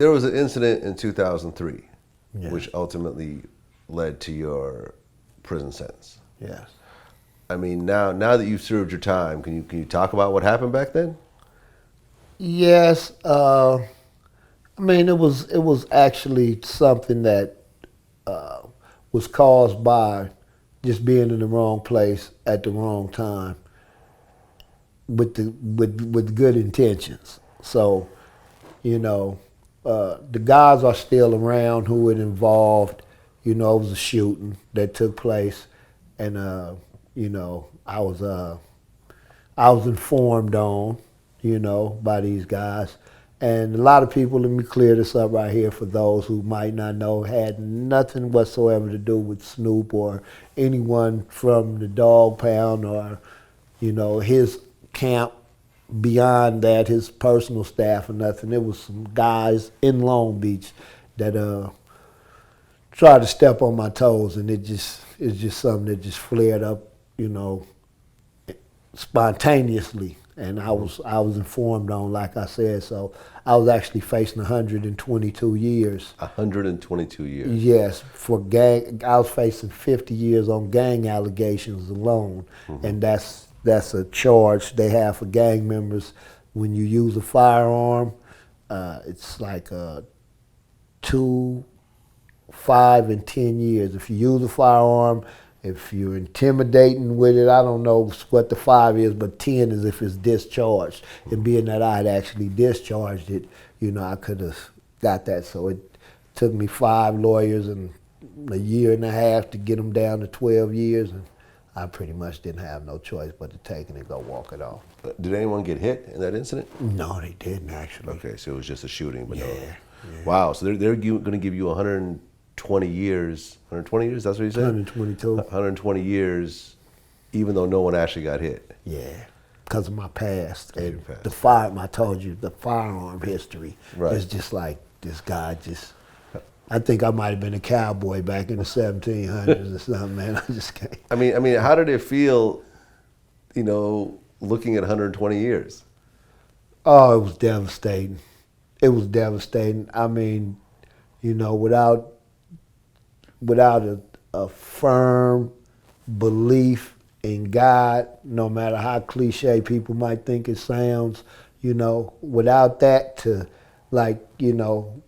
There was an incident in 2003, Yeah. which ultimately led to your prison sentence. Yes. I mean, now that you've served your time, can you talk about what happened back then? Yes. I mean, it was actually something that was caused by just being in the wrong place at the wrong time with good intentions. So, you know, the guys are still around who were involved. You know, it was a shooting that took place, and you know, I was informed on, you know, by these guys. And a lot of people, let me clear this up right here for those who might not know, had nothing whatsoever to do with Snoop or anyone from the dog pound or, you know, his camp beyond that, his personal staff or nothing. It was some guys in Long Beach that tried to step on my toes, and it's just something that just flared up, you know, spontaneously, and I was informed on, like I said. So I was actually facing 122 years. 122 years. Yes, for gang. I was facing 50 years on gang allegations alone, and that's a charge they have for gang members when you use a firearm. It's like 2, 5, and 10 years. If you use a firearm, if you're intimidating with it, I don't know what the 5 is, but 10 is if it's discharged. And being that I had actually discharged it, you know, I could have got that. So it took me 5 lawyers and a year and a half to get them down to 12 years. And I pretty much didn't have no choice but to take it and go walk it off. Did anyone get hit in that incident? No, they didn't actually. Okay, so it was just a shooting, but no. Yeah. Wow, so they're going to give you 120 years. 120 years, that's what you said? 122. 120 years, even though no one actually got hit. Yeah, because of my past. Your And past. I told you, the firearm history is just like this guy just, I think I might have been a cowboy back in the 1700s or something, man. I just can't. I mean, how did it feel, you know, looking at 120 years? Oh, it was devastating. It was devastating. I mean, you know, without a firm belief in God, no matter how cliche people might think it sounds, you know, without that to, like, you know,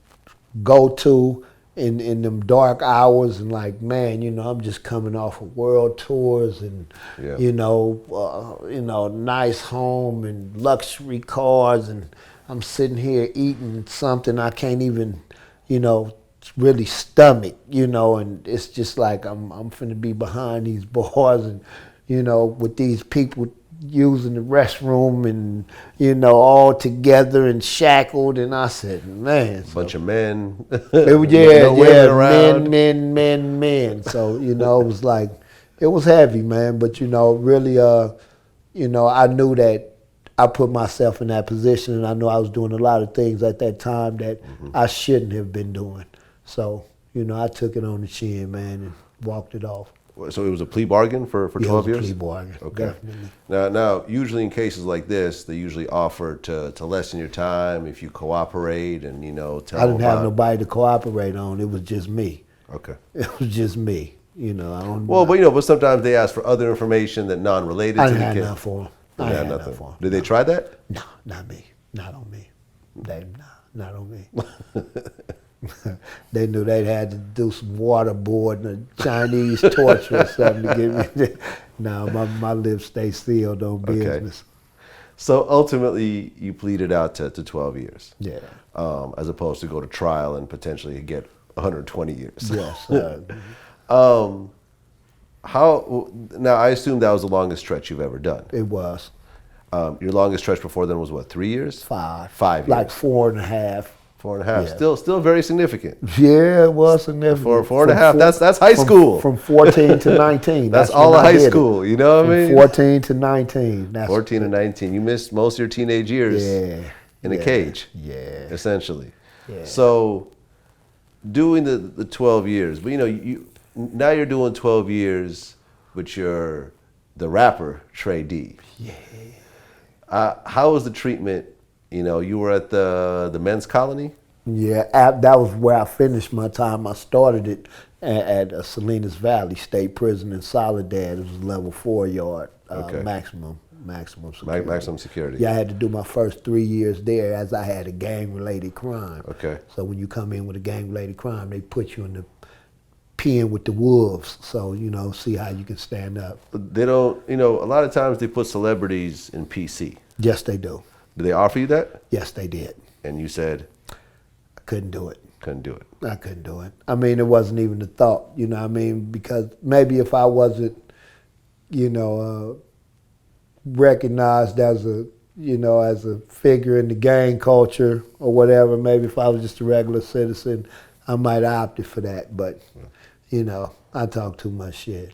go to in them dark hours, and like, man, you know, I'm just coming off of world tours and, you know, nice home and luxury cars, and I'm sitting here eating something I can't even, you know, really stomach, you know, and it's just like I'm finna be behind these bars and, you know, with these people using the restroom and, you know, all together and shackled, and I said, man. Bunch of men. No women around. Men. So, you know, it was like, it was heavy, man, but, you know, really, you know, I knew that I put myself in that position, and I knew I was doing a lot of things at that time that I shouldn't have been doing. So, you know, I took it on the chin, man, and walked it off. So it was a plea bargain for 12 it was years? A plea bargain, okay. Definitely. Now, usually in cases like this, they usually offer to lessen your time if you cooperate and, you know, tell I didn't them have nobody to cooperate on. It was just me. Okay. It was just me. You know, I don't. Well, but you know, but sometimes they ask for other information that non-related I to didn't the have case. nothing for them. They I had had nothing. nothing for them. Did they try that? No, not me. Not on me. Not on me. They knew they'd had to do some waterboarding, a Chinese torture or something to get me. No, my lips stay sealed on business. So ultimately, you pleaded out to 12 years. Yeah. As opposed to go to trial and potentially get 120 years. Yes. How now? I assume that was the longest stretch you've ever done. It was. Your longest stretch before then was what? 3 years? 5. 5 years. Like 4.5. 4.5. Yeah. Still very significant. Yeah, it was significant. 4.5. That's high school. From 14 to 19. That's all of high school. You know what I mean? 14 to 19. 14 to 19. You missed most of your teenage years. In a cage. Yeah. Essentially. Yeah. So, doing the 12 years, but you know, now you're doing 12 years, but you're the rapper Tray Deee. Yeah. How was the treatment? You know, you were at the men's colony. Yeah, that was where I finished my time. I started it at Salinas Valley State Prison in Soledad. It was level 4 yard, Okay. maximum security. Maximum security. Yeah, I had to do my first 3 years there as I had a gang-related crime. Okay. So when you come in with a gang-related crime, they put you in the pen with the wolves. So, see how you can stand up. But they don't, a lot of times they put celebrities in PC. Yes, they do. Did they offer you that? Yes, they did. And you said? I couldn't do it. Couldn't do it. I couldn't do it. I mean, it wasn't even a thought, because maybe if I wasn't, recognized as a figure in the gang culture or whatever, maybe if I was just a regular citizen, I might have opted for that. But, I talk too much shit.